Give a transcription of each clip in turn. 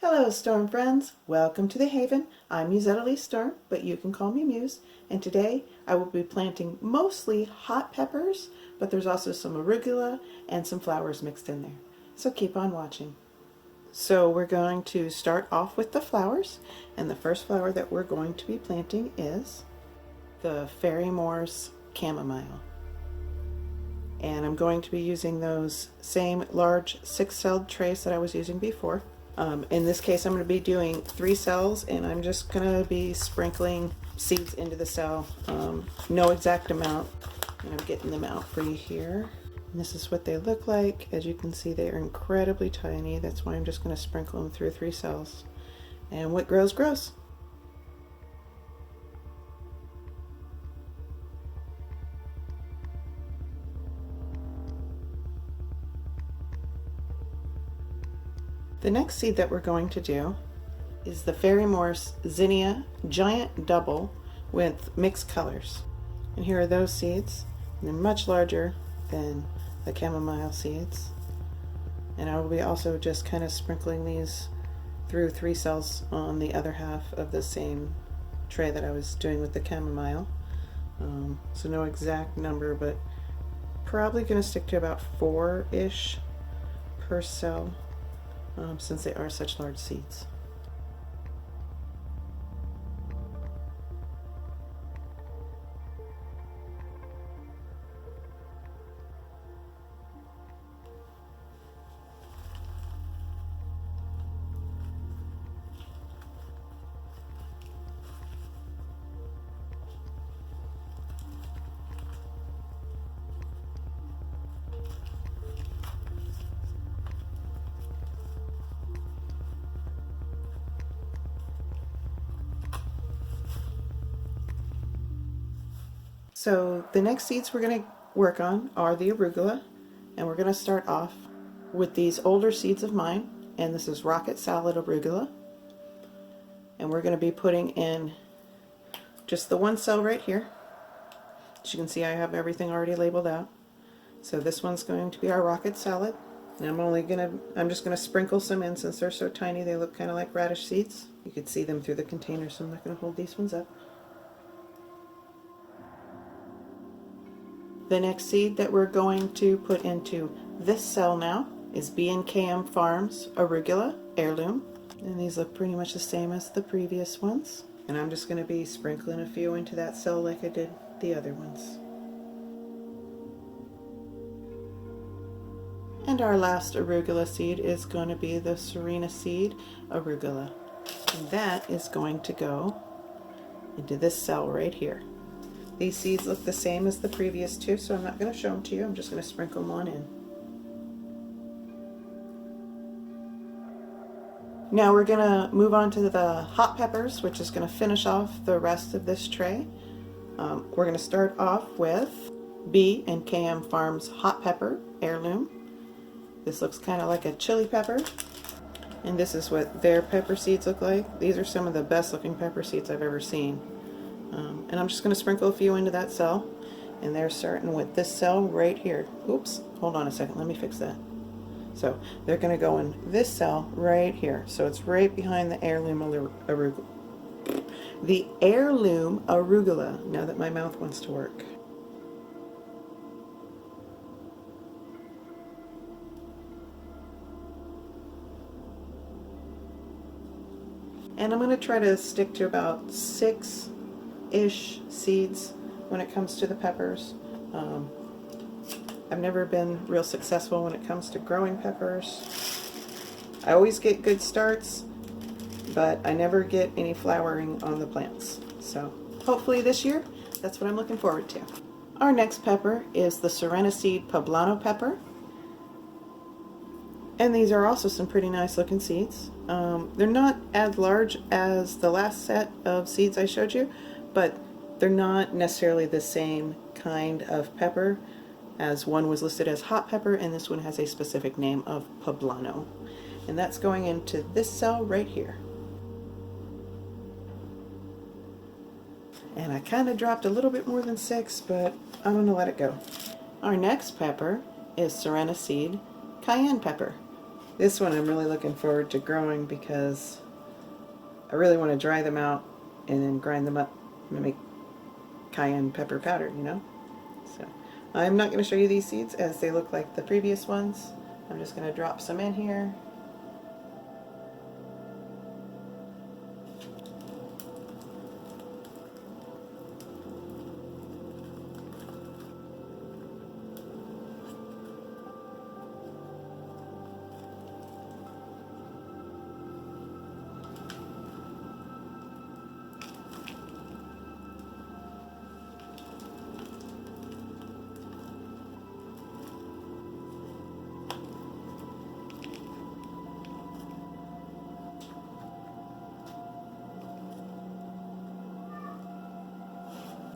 Hello Storm friends, welcome to the Haven. I'm Mussetta Lee Storm, but you can call me Muse, and today I will be planting mostly hot peppers, but there's also some arugula and some flowers mixed in there. So keep on watching. So we're going to start off with the flowers, and the first flower that we're going to be planting is the Fairy Moore's Chamomile. And I'm going to be using those same large 6-celled trays that I was using before. In this case, I'm going to be doing 3 cells, and I'm just going to be sprinkling seeds into the cell. No exact amount, and I'm getting them out for you here. And this is what they look like. As you can see, they are incredibly tiny. That's why I'm just going to sprinkle them through 3 cells. And what grows, grows. The next seed that we're going to do is the Fairy Moore's Zinnia Giant Double with mixed colors. And here are those seeds. And they're much larger than the chamomile seeds. And I will be also just kind of sprinkling these through 3 cells on the other half of the same tray that I was doing with the chamomile. So no exact number, but probably going to stick to about 4-ish per cell. Since they are such large seeds. So the next seeds we're going to work on are the arugula, and we're going to start off with these older seeds of mine, and this is rocket salad arugula, and we're going to be putting in just the 1 cell right here. As you can see, I have everything already labeled out. So this one's going to be our rocket salad, and I'm just going to sprinkle some in. Since they're so tiny, they look kind of like radish seeds. You can see them through the container, so I'm not going to hold these ones up. The next seed that we're going to put into this cell now is B&KM Farms Arugula Heirloom. And these look pretty much the same as the previous ones. And I'm just going to be sprinkling a few into that cell like I did the other ones. And our last arugula seed is going to be the Serena Seed Arugula. And that is going to go into this cell right here. These seeds look the same as the previous 2, so I'm not going to show them to you. I'm just going to sprinkle them on in. Now we're going to move on to the hot peppers, which is going to finish off the rest of this tray. We're going to start off with B&KM Farms Hot Pepper Heirloom. This looks kind of like a chili pepper, and this is what their pepper seeds look like. These are some of the best looking pepper seeds I've ever seen. And I'm just going to sprinkle a few into that cell, and they're starting with this cell right here. Oops, hold on a second, let me fix that. So they're going to go in this cell right here, so it's right behind the heirloom arugula. The heirloom arugula, now that my mouth wants to work. And I'm going to try to stick to about 6-ish seeds when it comes to the peppers. I've never been real successful when it comes to growing peppers. I always get good starts, but I never get any flowering on the plants. So hopefully this year, that's what I'm looking forward to. Our next pepper is the Serena Seed Poblano pepper. And these are also some pretty nice looking seeds. They're not as large as the last set of seeds I showed you, but they're not necessarily the same kind of pepper, as one was listed as hot pepper and this one has a specific name of poblano. And that's going into this cell right here. And I kind of dropped a little bit more than 6, but I'm going to let it go. Our next pepper is Serena Seed Cayenne pepper. This one I'm really looking forward to growing because I really want to dry them out and then grind them up and make cayenne pepper powder, you know? So I'm not going to show you these seeds as they look like the previous ones. I'm just going to drop some in here.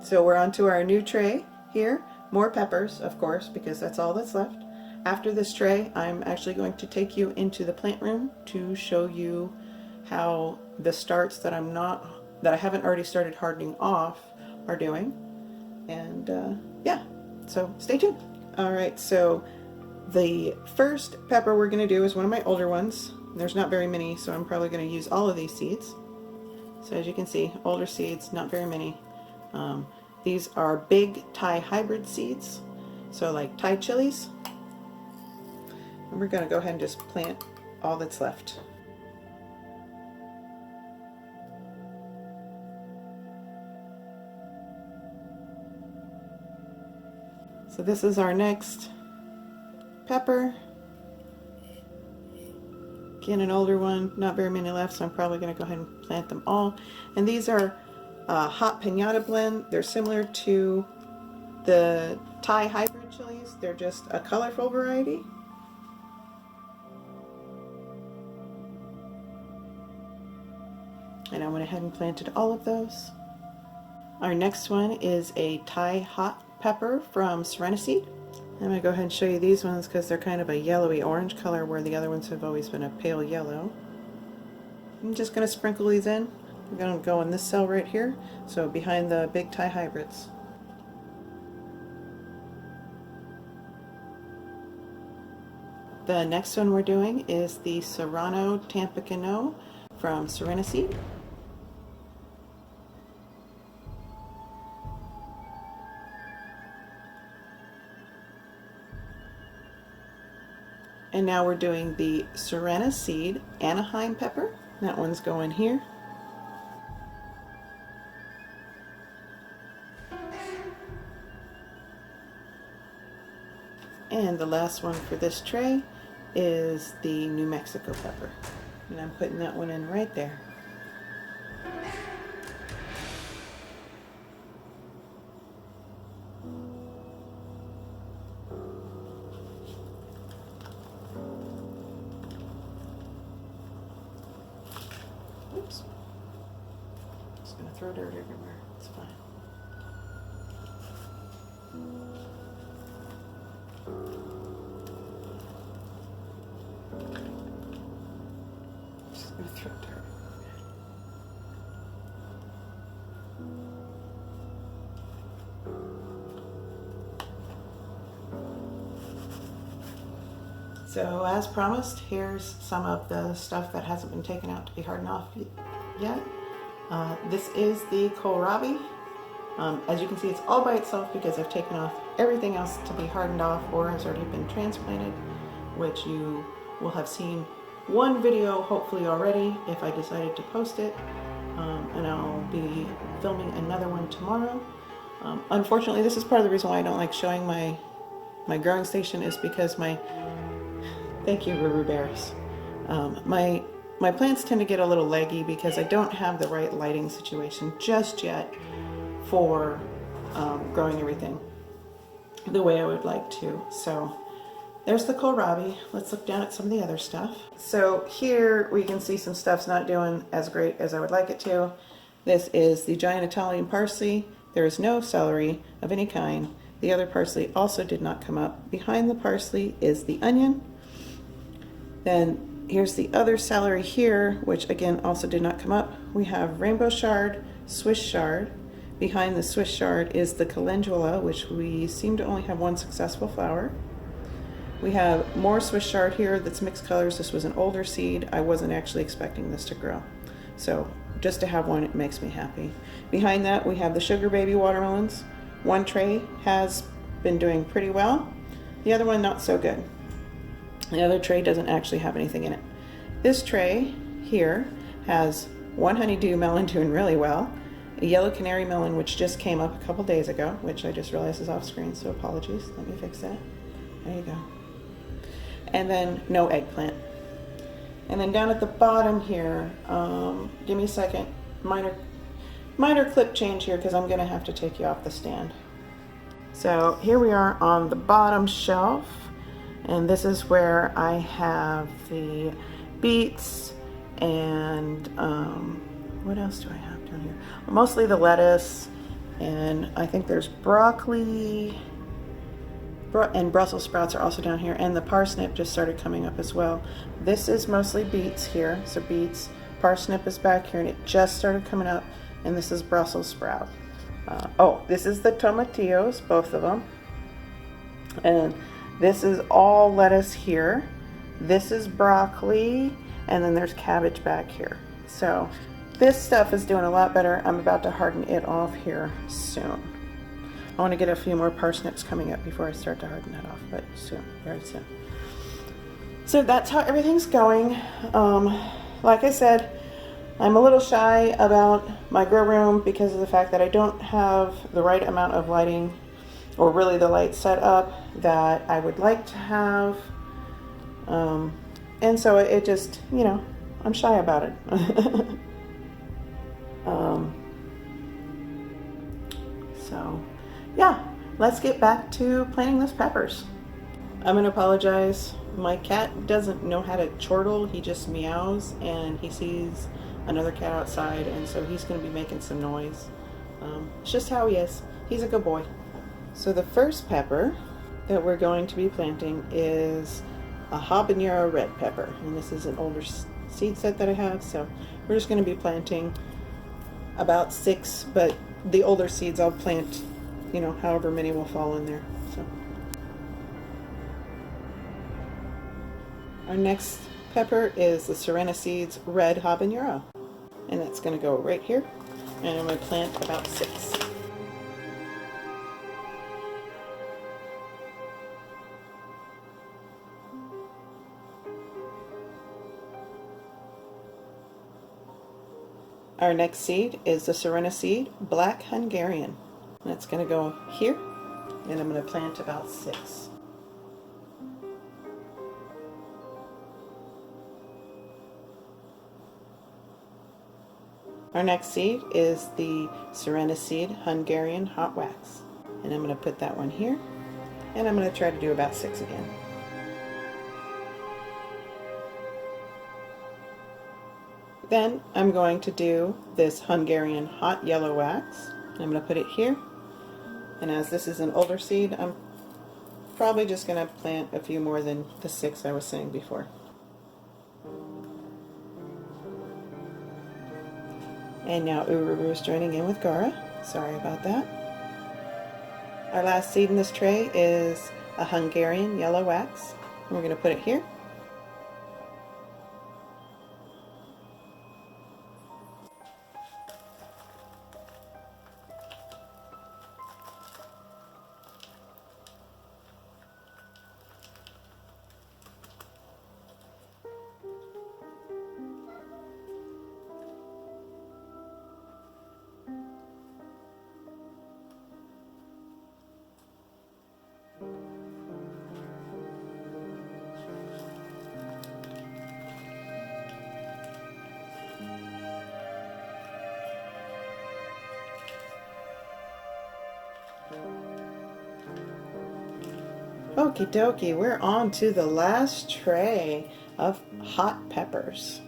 So we're onto our new tray here. More peppers, of course, because that's all that's left. After this tray, I'm actually going to take you into the plant room to show you how the starts that I haven't already started hardening off are doing. And yeah, so stay tuned. All right, so the first pepper we're going to do is one of my older ones. There's not very many, so I'm probably going to use all of these seeds. So as you can see, older seeds, not very many. These are big Thai hybrid seeds, so like Thai chilies. And we're going to go ahead and just plant all that's left. So this is our next pepper. Again, an older one, not very many left, so I'm probably going to go ahead and plant them all. And these are hot piñata blend. They're similar to the Thai hybrid chilies. They're just a colorful variety. And I went ahead and planted all of those. Our next one is a Thai hot pepper from Serenity. I'm going to go ahead and show you these ones because they're kind of a yellowy orange color where the other ones have always been a pale yellow. I'm just going to sprinkle these in. We're going to go in this cell right here, so behind the big Thai hybrids. The next one we're doing is the Serrano Tampicano from Serenity. And now we're doing the Serena Seed Anaheim pepper. That one's going here. And the last one for this tray is the New Mexico pepper. And I'm putting that one in right there. Oops. Just gonna throw dirt everywhere. It's fine. Just gonna throw dirt. So as promised, here's some of the stuff that hasn't been taken out to be hardened off yet. This is the kohlrabi. As you can see, it's all by itself because I've taken off everything else to be hardened off or has already been transplanted, which you will have seen one video hopefully already if I decided to post it. And I'll be filming another one tomorrow. Unfortunately, this is part of the reason why I don't like showing my growing station is because thank you, Ruru Bears. My plants tend to get a little leggy because I don't have the right lighting situation just yet for growing everything the way I would like to. So there's the kohlrabi. Let's look down at some of the other stuff. So here we can see some stuff's not doing as great as I would like it to. This is the giant Italian parsley. There is no celery of any kind. The other parsley also did not come up. Behind the parsley is the onion. Then here's the other celery here, which again also did not come up. We have rainbow chard, Swiss chard. Behind the Swiss chard is the calendula, which we seem to only have one successful flower. We have more Swiss chard here that's mixed colors. This was an older seed. I wasn't actually expecting this to grow. So just to have one, it makes me happy. Behind that, we have the sugar baby watermelons. One tray has been doing pretty well. The other one, not so good. The other tray doesn't actually have anything in it. This tray here has one honeydew melon doing really well, a yellow canary melon which just came up a couple days ago, which I just realized is off screen, so apologies. Let me fix that. There you go. And then no eggplant. And then down at the bottom here, give me a second, minor clip change here because I'm gonna have to take you off the stand. So here we are on the bottom shelf, and this is where I have the beets and what else do I have down here? Mostly the lettuce, and I think there's broccoli, and Brussels sprouts are also down here, and the parsnip just started coming up as well. This is mostly beets here, so beets, parsnip is back here, and it just started coming up, and this is Brussels sprout. This is the tomatillos, both of them, and this is all lettuce here. This is broccoli, and then there's cabbage back here. So this stuff is doing a lot better. I'm about to harden it off here soon. I want to get a few more parsnips coming up before I start to harden that off, but soon, very soon. So that's how everything's going. Like I said, I'm a little shy about my grow room because of the fact that I don't have the right amount of lighting, or really the light set up that I would like to have. And so it just, you know, I'm shy about it. So yeah, let's get back to planting those peppers. I'm gonna apologize. My cat doesn't know how to chortle. He just meows and he sees another cat outside, and so he's gonna be making some noise. It's just how he is. He's a good boy. So the first pepper that we're going to be planting is a habanero red pepper, and this is an older seed set that I have, so we're just going to be planting about 6, but the older seeds I'll plant, you know, however many will fall in there. So our next pepper is the Serena Seeds red habanero, and that's going to go right here, and I'm going to plant about 6. Our next seed is the Serena Seed Black Hungarian. That's going to go here, and I'm going to plant about 6. Our next seed is the Serena Seed Hungarian Hot Wax, and I'm going to put that one here, and I'm going to try to do about 6 again. Then I'm going to do this Hungarian Hot Yellow Wax. I'm going to put it here, and as this is an older seed, I'm probably just going to plant a few more than the 6 I was saying before. And now Arugula is joining in with Gara. Sorry about that. Our last seed in this tray is a Hungarian Yellow Wax. And we're going to put it here. Okie dokie, we're on to the last tray of hot peppers.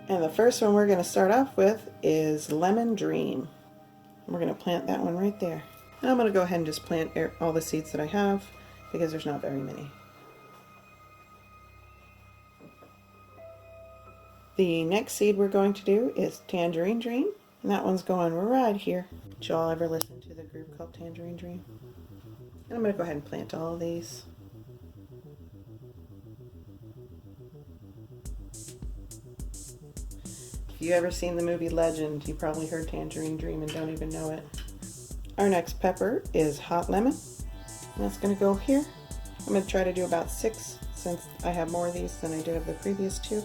And the first one we're going to start off with is Lemon Dream. We're going to plant that one right there. And I'm going to go ahead and just plant all the seeds that I have because there's not very many. The next seed we're going to do is Tangerine Dream. And that one's going right here. Did y'all ever listen to the group called Tangerine Dream? And I'm going to go ahead and plant all of these. If you ever seen the movie Legend, you probably heard Tangerine Dream and don't even know it. Our next pepper is hot lemon. And that's going to go here. I'm going to try to do about 6 since I have more of these than I did of the previous 2.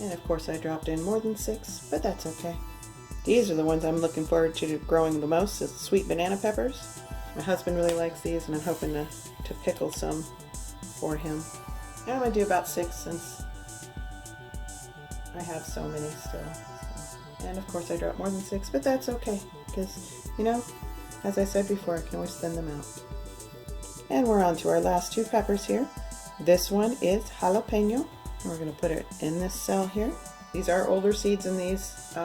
And of course I dropped in more than 6, but that's okay. These are the ones I'm looking forward to growing the most, is sweet banana peppers. My husband really likes these and I'm hoping to pickle some for him. And I'm going to do about 6 since I have so many still. And of course I dropped more than 6, but that's okay because, you know, as I said before, I can always thin them out. And we're on to our last 2 peppers here. This one is jalapeno. We're going to put it in this cell here. These are older seeds in these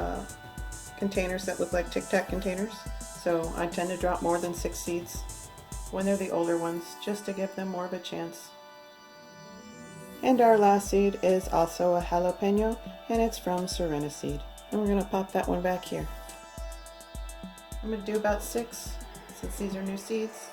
containers that look like Tic Tac containers. So I tend to drop more than 6 seeds when they're the older ones, just to give them more of a chance. And our last seed is also a jalapeno, and it's from Serena seed. And we're going to pop that one back here. I'm going to do about 6 since these are new seeds.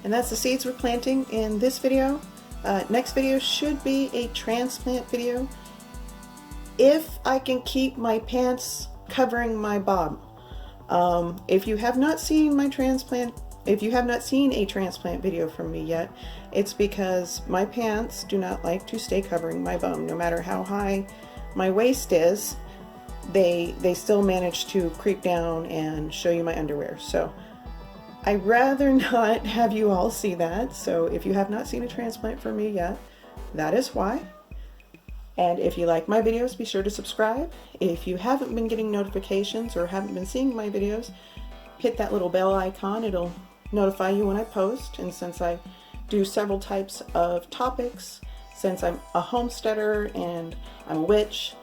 And that's the seeds we're planting in this video. Next video should be a transplant video if I can keep my pants covering my bob. If you have not seen a transplant video from me yet, it's because my pants do not like to stay covering my bum. No matter how high my waist is, they still manage to creep down and show you my underwear. So I'd rather not have you all see that. So if you have not seen a transplant from me yet, that is why. And if you like my videos, be sure to subscribe. If you haven't been getting notifications or haven't been seeing my videos, hit that little bell icon. It'll notify you when I post. And since I do several types of topics, since I'm a homesteader and I'm a witch,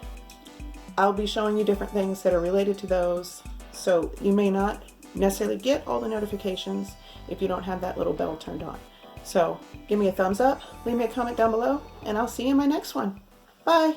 I'll be showing you different things that are related to those. So you may not necessarily get all the notifications if you don't have that little bell turned on. So give me a thumbs up, leave me a comment down below, and I'll see you in my next one. Bye!